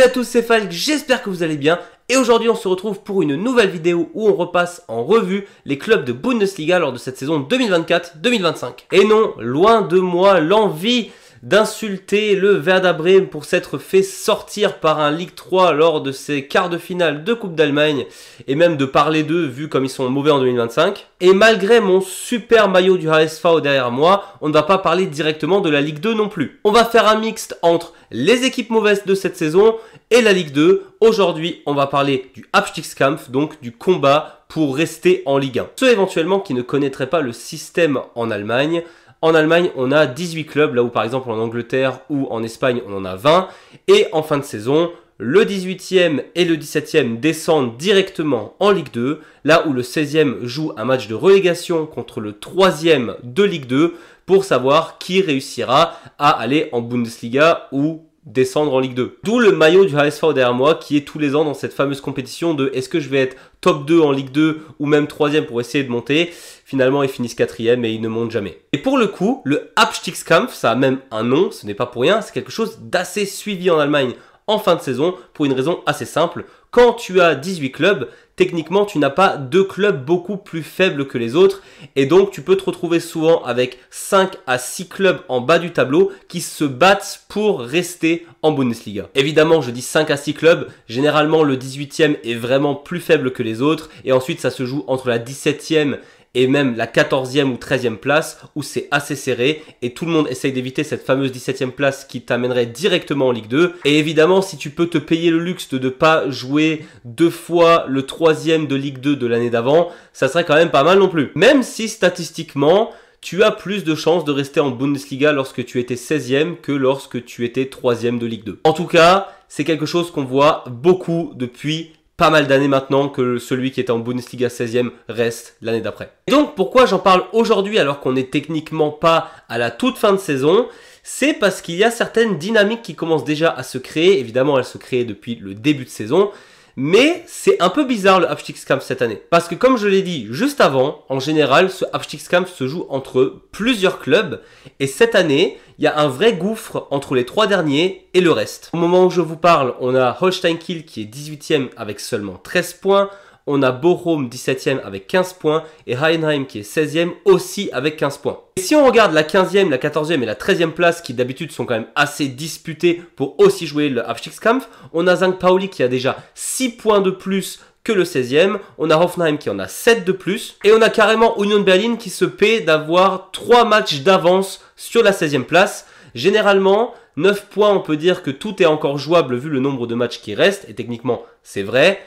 Salut à tous, c'est Falk, j'espère que vous allez bien. Et aujourd'hui on se retrouve pour une nouvelle vidéo où on repasse en revue les clubs de Bundesliga lors de cette saison 2024-2025. Et non, loin de moi l'envie d'insulter le Werder Bremen pour s'être fait sortir par un Ligue 3 lors de ses quarts de finale de Coupe d'Allemagne et même de parler d'eux vu comme ils sont mauvais en 2025. Et malgré mon super maillot du HSV derrière moi, on ne va pas parler directement de la Ligue 2 non plus. On va faire un mixte entre les équipes mauvaises de cette saison et la Ligue 2. Aujourd'hui, on va parler du Abstiegskampf, donc du combat pour rester en Ligue 1. Ceux éventuellement qui ne connaîtraient pas le système en Allemagne. En Allemagne, on a 18 clubs, là où par exemple en Angleterre ou en Espagne, on en a 20. Et en fin de saison, le 18e et le 17e descendent directement en Ligue 2, là où le 16e joue un match de relégation contre le 3e de Ligue 2 pour savoir qui réussira à aller en Bundesliga ou descendre en Ligue 2. D'où le maillot du HSV derrière moi qui est tous les ans dans cette fameuse compétition de est-ce que je vais être top 2 en Ligue 2 ou même 3e pour essayer de monter. Finalement, ils finissent 4e et ils ne montent jamais. Et pour le coup, le Abstiegskampf, ça a même un nom, ce n'est pas pour rien, c'est quelque chose d'assez suivi en Allemagne en fin de saison pour une raison assez simple. Quand tu as 18 clubs, techniquement, tu n'as pas deux clubs beaucoup plus faibles que les autres et donc tu peux te retrouver souvent avec 5 à 6 clubs en bas du tableau qui se battent pour rester en Bundesliga. Évidemment, je dis 5 à 6 clubs, généralement le 18e est vraiment plus faible que les autres et ensuite ça se joue entre la 17e et même la 14e ou 13e place où c'est assez serré et tout le monde essaye d'éviter cette fameuse 17e place qui t'amènerait directement en Ligue 2. Et évidemment, si tu peux te payer le luxe de ne pas jouer deux fois le 3e de Ligue 2 de l'année d'avant, ça serait quand même pas mal non plus. Même si statistiquement, tu as plus de chances de rester en Bundesliga lorsque tu étais 16e que lorsque tu étais 3e de Ligue 2. En tout cas, c'est quelque chose qu'on voit beaucoup depuis pas mal d'années maintenant que celui qui était en Bundesliga 16e reste l'année d'après. Et donc pourquoi j'en parle aujourd'hui alors qu'on n'est techniquement pas à la toute fin de saison? C'est parce qu'il y a certaines dynamiques qui commencent déjà à se créer. Évidemment, elles se créent depuis le début de saison. Mais c'est un peu bizarre le Abstiegskampf cette année. Parce que comme je l'ai dit juste avant, en général, ce Abstiegskampf se joue entre plusieurs clubs. Et cette année, il y a un vrai gouffre entre les trois derniers et le reste. Au moment où je vous parle, on a Holstein Kiel qui est 18e avec seulement 13 points. On a Bochum 17e avec 15 points et Heidenheim qui est 16e aussi avec 15 points. Et si on regarde la 15e, la 14e et la 13e place qui d'habitude sont quand même assez disputées pour aussi jouer le Abstiegskampf, on a St. Pauli qui a déjà 6 points de plus que le 16e, on a Hoffenheim qui en a 7 de plus et on a carrément Union Berlin qui se paie d'avoir 3 matchs d'avance sur la 16e place. Généralement, 9 points, on peut dire que tout est encore jouable vu le nombre de matchs qui restent et techniquement c'est vrai.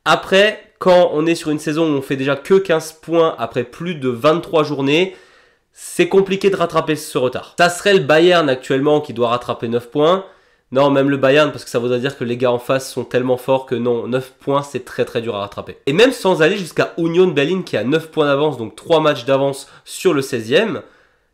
Après, quand on est sur une saison où on fait déjà que 15 points après plus de 23 journées, c'est compliqué de rattraper ce retard. Ça serait le Bayern actuellement qui doit rattraper 9 points. Non, même le Bayern, parce que ça voudrait dire que les gars en face sont tellement forts que non, 9 points, c'est très très dur à rattraper. Et même sans aller jusqu'à Union Berlin qui a 9 points d'avance, donc 3 matchs d'avance sur le 16e,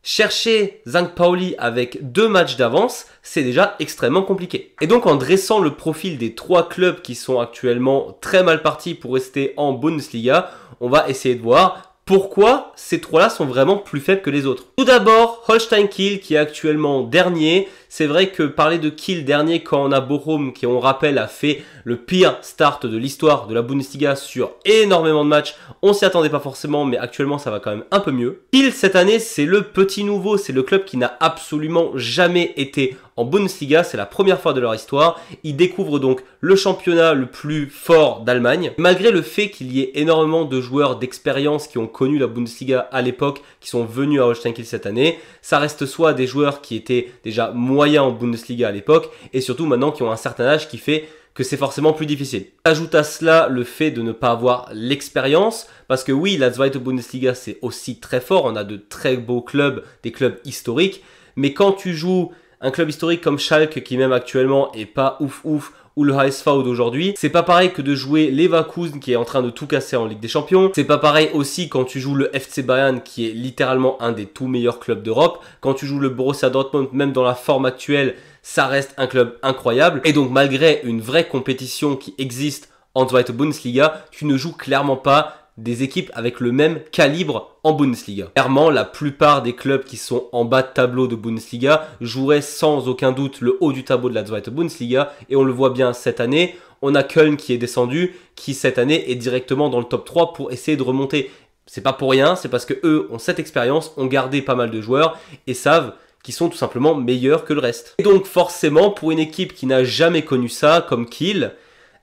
chercher St. Pauli avec 2 matchs d'avance, c'est déjà extrêmement compliqué. Et donc en dressant le profil des 3 clubs qui sont actuellement très mal partis pour rester en Bundesliga, on va essayer de voir pourquoi ces 3-là sont vraiment plus faibles que les autres. Tout d'abord, Holstein Kiel qui est actuellement dernier. C'est vrai que parler de Kiel dernier quand on a Bochum qui, on rappelle, a fait le pire start de l'histoire de la Bundesliga sur énormément de matchs, on s'y attendait pas forcément, mais actuellement ça va quand même un peu mieux. Kiel cette année, c'est le petit nouveau, c'est le club qui n'a absolument jamais été en Bundesliga, c'est la première fois de leur histoire. Ils découvrent donc le championnat le plus fort d'Allemagne. Malgré le fait qu'il y ait énormément de joueurs d'expérience qui ont connu la Bundesliga à l'époque, qui sont venus à Holstein Kiel cette année, ça reste soit des joueurs qui étaient déjà moyens en Bundesliga à l'époque, et surtout maintenant qui ont un certain âge qui fait que c'est forcément plus difficile. Ajoute à cela le fait de ne pas avoir l'expérience, parce que oui, la Zweite Bundesliga c'est aussi très fort, on a de très beaux clubs, des clubs historiques, mais quand tu joues un club historique comme Schalke qui même actuellement est pas ouf ouf, ou le HSV d'aujourd'hui, c'est pas pareil que de jouer Leverkusen qui est en train de tout casser en Ligue des Champions. C'est pas pareil aussi quand tu joues le FC Bayern qui est littéralement un des tout meilleurs clubs d'Europe. Quand tu joues le Borussia Dortmund, même dans la forme actuelle, ça reste un club incroyable. Et donc malgré une vraie compétition qui existe en Zweite Bundesliga, tu ne joues clairement pas des équipes avec le même calibre en Bundesliga. Clairement, la plupart des clubs qui sont en bas de tableau de Bundesliga joueraient sans aucun doute le haut du tableau de la Zweite Bundesliga, et on le voit bien cette année. On a Köln qui est descendu, qui cette année est directement dans le top 3 pour essayer de remonter. C'est pas pour rien, c'est parce que eux ont cette expérience, ont gardé pas mal de joueurs et savent qu'ils sont tout simplement meilleurs que le reste. Et donc forcément, pour une équipe qui n'a jamais connu ça, comme Kiel,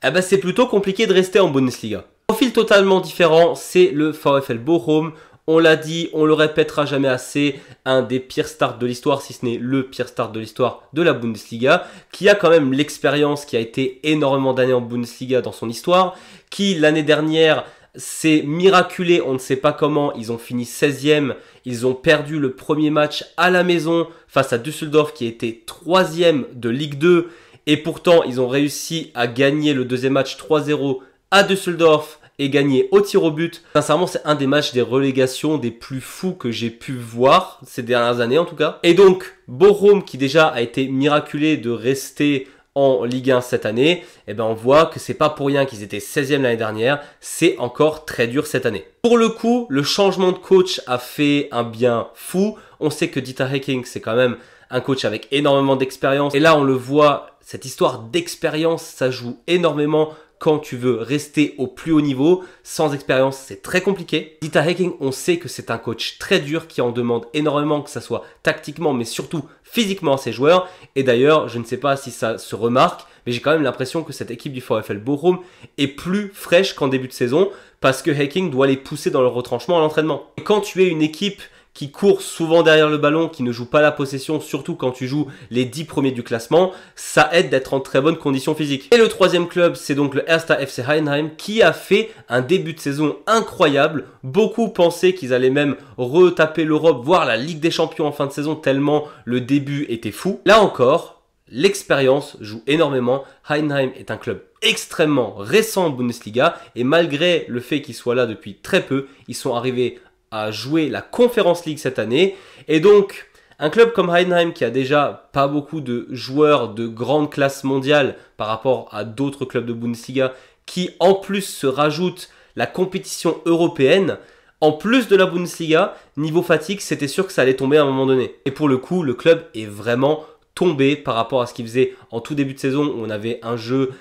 eh ben c'est plutôt compliqué de rester en Bundesliga. Profil totalement différent, c'est le VfL Bochum. On l'a dit, on le répétera jamais assez, un des pires starts de l'histoire, si ce n'est le pire start de l'histoire de la Bundesliga, qui a quand même l'expérience, qui a été énormément d'années en Bundesliga dans son histoire, qui l'année dernière s'est miraculé, on ne sait pas comment, ils ont fini 16e, ils ont perdu le premier match à la maison face à Düsseldorf qui était 3e de Ligue 2, et pourtant ils ont réussi à gagner le deuxième match 3-0 à Düsseldorf, et gagné au tir au but. Sincèrement, c'est un des matchs des relégations des plus fous que j'ai pu voir ces dernières années en tout cas. Et donc, Bochum qui déjà a été miraculé de rester en Ligue 1 cette année, eh ben on voit que c'est pas pour rien qu'ils étaient 16e l'année dernière, c'est encore très dur cette année. Pour le coup, le changement de coach a fait un bien fou. On sait que Dieter Hecking, c'est quand même un coach avec énormément d'expérience. Et là, on le voit, cette histoire d'expérience, ça joue énormément. Quand tu veux rester au plus haut niveau, sans expérience, c'est très compliqué. Dieter Hecking, on sait que c'est un coach très dur qui en demande énormément, que ça soit tactiquement, mais surtout physiquement à ses joueurs. Et d'ailleurs, je ne sais pas si ça se remarque, mais j'ai quand même l'impression que cette équipe du VfL Bochum est plus fraîche qu'en début de saison, parce que Hecking doit les pousser dans leur retranchement à l'entraînement. Et quand tu es une équipe qui court souvent derrière le ballon, qui ne joue pas la possession, surtout quand tu joues les 10 premiers du classement, ça aide d'être en très bonne condition physique. Et le troisième club, c'est donc le Erster FC Heidenheim, qui a fait un début de saison incroyable. Beaucoup pensaient qu'ils allaient même retaper l'Europe, voire la Ligue des Champions en fin de saison, tellement le début était fou. Là encore, l'expérience joue énormément. Heidenheim est un club extrêmement récent en Bundesliga, et malgré le fait qu'ils soient là depuis très peu, ils sont arrivés à jouer la Conference League cette année. Et donc, un club comme Heidenheim qui a déjà pas beaucoup de joueurs de grande classe mondiale par rapport à d'autres clubs de Bundesliga, qui en plus se rajoute la compétition européenne, en plus de la Bundesliga, niveau fatigue, c'était sûr que ça allait tomber à un moment donné. Et pour le coup, le club est vraiment tombé par rapport à ce qu'il faisait en tout début de saison, où on avait un jeu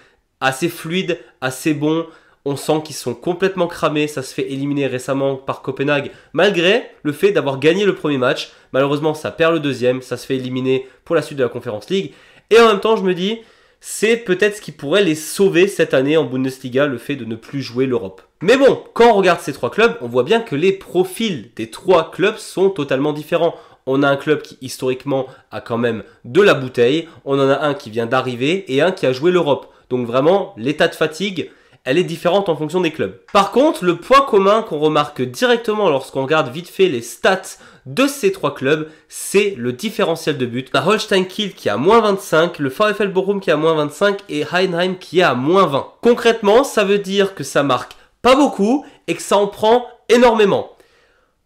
assez fluide, assez bon. On sent qu'ils sont complètement cramés, ça se fait éliminer récemment par Copenhague, malgré le fait d'avoir gagné le premier match. Malheureusement, ça perd le deuxième, ça se fait éliminer pour la suite de la Conference League. Et en même temps, je me dis, c'est peut-être ce qui pourrait les sauver cette année en Bundesliga, le fait de ne plus jouer l'Europe. Mais bon, quand on regarde ces trois clubs, on voit bien que les profils des trois clubs sont totalement différents. On a un club qui historiquement a quand même de la bouteille, on en a un qui vient d'arriver et un qui a joué l'Europe. Donc vraiment, l'état de fatigue, elle est différente en fonction des clubs. Par contre, le point commun qu'on remarque directement lorsqu'on regarde vite fait les stats de ces trois clubs, c'est le différentiel de but. On a Holstein Kiel qui est à moins 25, le VfL Bochum qui est à moins 25 et Heidenheim qui est à moins 20. Concrètement, ça veut dire que ça marque pas beaucoup et que ça en prend énormément.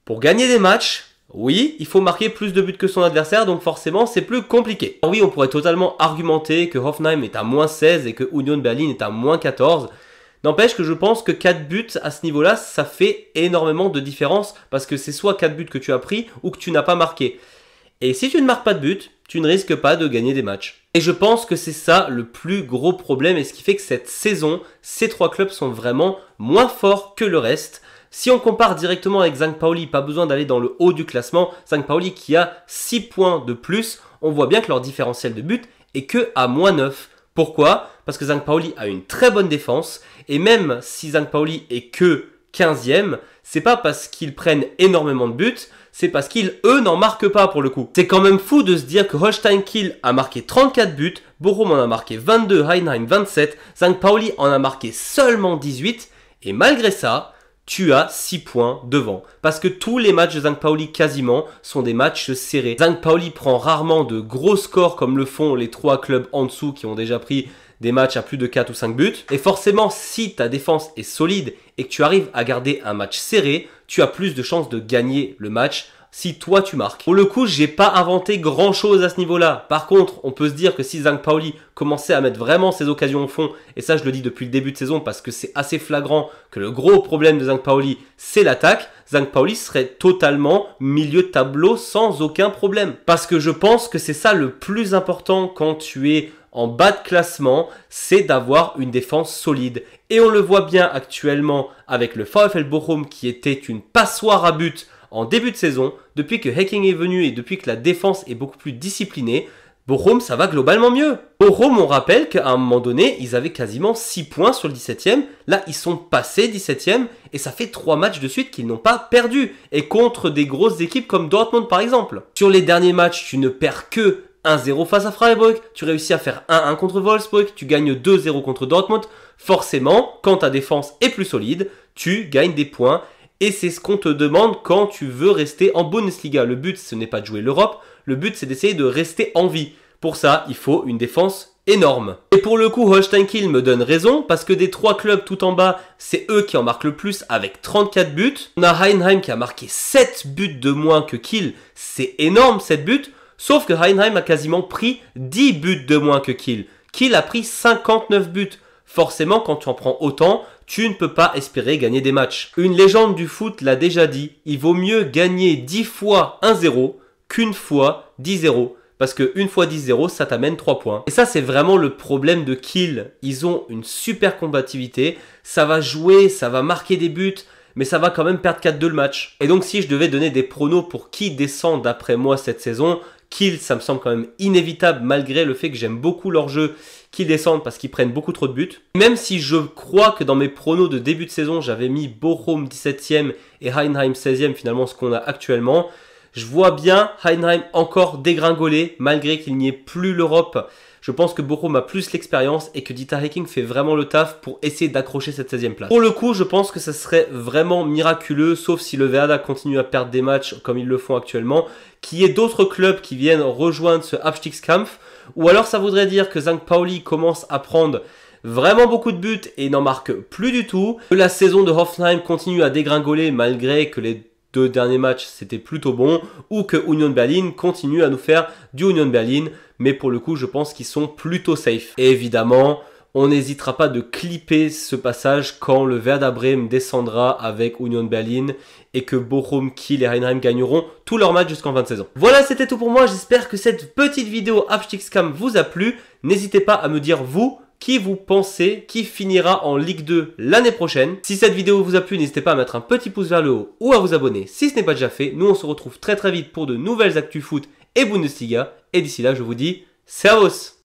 Pour gagner des matchs, oui, il faut marquer plus de buts que son adversaire, donc forcément c'est plus compliqué. Alors oui, on pourrait totalement argumenter que Hoffenheim est à moins 16 et que Union Berlin est à moins 14. N'empêche que je pense que 4 buts à ce niveau-là, ça fait énormément de différence parce que c'est soit 4 buts que tu as pris ou que tu n'as pas marqué. Et si tu ne marques pas de but, tu ne risques pas de gagner des matchs. Et je pense que c'est ça le plus gros problème et ce qui fait que cette saison, ces trois clubs sont vraiment moins forts que le reste. Si on compare directement avec St. Pauli, pas besoin d'aller dans le haut du classement, St. Pauli qui a 6 points de plus, on voit bien que leur différentiel de but est que à moins 9. Pourquoi ? Parce que St. Pauli a une très bonne défense et même si St. Pauli est que 15e, c'est pas parce qu'ils prennent énormément de buts, c'est parce qu'ils, eux, n'en marquent pas pour le coup. C'est quand même fou de se dire que Holstein Kiel a marqué 34 buts, Bochum en a marqué 22, Heidenheim 27, St. Pauli en a marqué seulement 18 et malgré ça, tu as 6 points devant. Parce que tous les matchs de St. Pauli quasiment sont des matchs serrés. St. Pauli prend rarement de gros scores comme le font les trois clubs en dessous qui ont déjà pris des matchs à plus de 4 ou 5 buts. Et forcément, si ta défense est solide et que tu arrives à garder un match serré, tu as plus de chances de gagner le match si toi tu marques. Pour le coup, j'ai pas inventé grand chose à ce niveau-là. Par contre, on peut se dire que si St. Pauli commençait à mettre vraiment ses occasions au fond, et ça je le dis depuis le début de saison parce que c'est assez flagrant que le gros problème de St. Pauli, c'est l'attaque, St. Pauli serait totalement milieu de tableau sans aucun problème. Parce que je pense que c'est ça le plus important quand tu es en bas de classement, c'est d'avoir une défense solide. Et on le voit bien actuellement avec le VfL Bochum qui était une passoire à but en début de saison. Depuis que Hacking est venu et depuis que la défense est beaucoup plus disciplinée, Bochum, ça va globalement mieux. Bochum, on rappelle qu'à un moment donné, ils avaient quasiment 6 points sur le 17e. Là, ils sont passés 17e et ça fait 3 matchs de suite qu'ils n'ont pas perdu. Et contre des grosses équipes comme Dortmund par exemple. Sur les derniers matchs, tu ne perds que 1-0 face à Freiburg, tu réussis à faire 1-1 contre Wolfsburg, tu gagnes 2-0 contre Dortmund. Forcément, quand ta défense est plus solide, tu gagnes des points. Et c'est ce qu'on te demande quand tu veux rester en Bundesliga. Le but, ce n'est pas de jouer l'Europe, le but, c'est d'essayer de rester en vie. Pour ça, il faut une défense énorme. Et pour le coup, Holstein Kiel me donne raison, parce que des 3 clubs tout en bas, c'est eux qui en marquent le plus avec 34 buts. On a Heidenheim qui a marqué 7 buts de moins que Kiel, c'est énorme 7 buts. Sauf que Heidenheim a quasiment pris 10 buts de moins que Kiel. Kiel a pris 59 buts. Forcément, quand tu en prends autant, tu ne peux pas espérer gagner des matchs. Une légende du foot l'a déjà dit, il vaut mieux gagner 10 fois 1-0 qu'une fois 10-0. Parce que une fois 10-0, ça t'amène 3 points. Et ça, c'est vraiment le problème de Kiel. Ils ont une super combativité. Ça va jouer, ça va marquer des buts, mais ça va quand même perdre 4-2 le match. Et donc, si je devais donner des pronos pour qui descend d'après moi cette saison, Kiel, ça me semble quand même inévitable malgré le fait que j'aime beaucoup leur jeu, qu'ils descendent parce qu'ils prennent beaucoup trop de buts. Même si je crois que dans mes pronos de début de saison, j'avais mis Bochum 17e et Heidenheim 16e, finalement ce qu'on a actuellement, je vois bien Heidenheim encore dégringoler malgré qu'il n'y ait plus l'Europe. Je pense que Bochum a plus l'expérience et que Dieter Hecking fait vraiment le taf pour essayer d'accrocher cette 16e place. Pour le coup, je pense que ça serait vraiment miraculeux, sauf si le Werder continue à perdre des matchs comme ils le font actuellement, qu'il y ait d'autres clubs qui viennent rejoindre ce Abstiegskampf, ou alors ça voudrait dire que St. Pauli commence à prendre vraiment beaucoup de buts et n'en marque plus du tout, que la saison de Hoffenheim continue à dégringoler malgré que les 2 derniers matchs c'était plutôt bon, ou que Union Berlin continue à nous faire du Union Berlin, mais pour le coup je pense qu'ils sont plutôt safe. Et évidemment, on n'hésitera pas de clipper ce passage quand le Werder Bremen descendra avec Union Berlin et que Bochum, Kiel et Heidenheim gagneront tous leurs matchs jusqu'en fin de saison. Voilà, c'était tout pour moi, j'espère que cette petite vidéo Abstiegskampf vous a plu. N'hésitez pas à me dire vous, qui vous pensez qui finira en Ligue 2 l'année prochaine. Si cette vidéo vous a plu, n'hésitez pas à mettre un petit pouce vers le haut ou à vous abonner si ce n'est pas déjà fait. Nous on se retrouve très vite pour de nouvelles actus foot et Bundesliga. Et d'ici là, je vous dis Servus!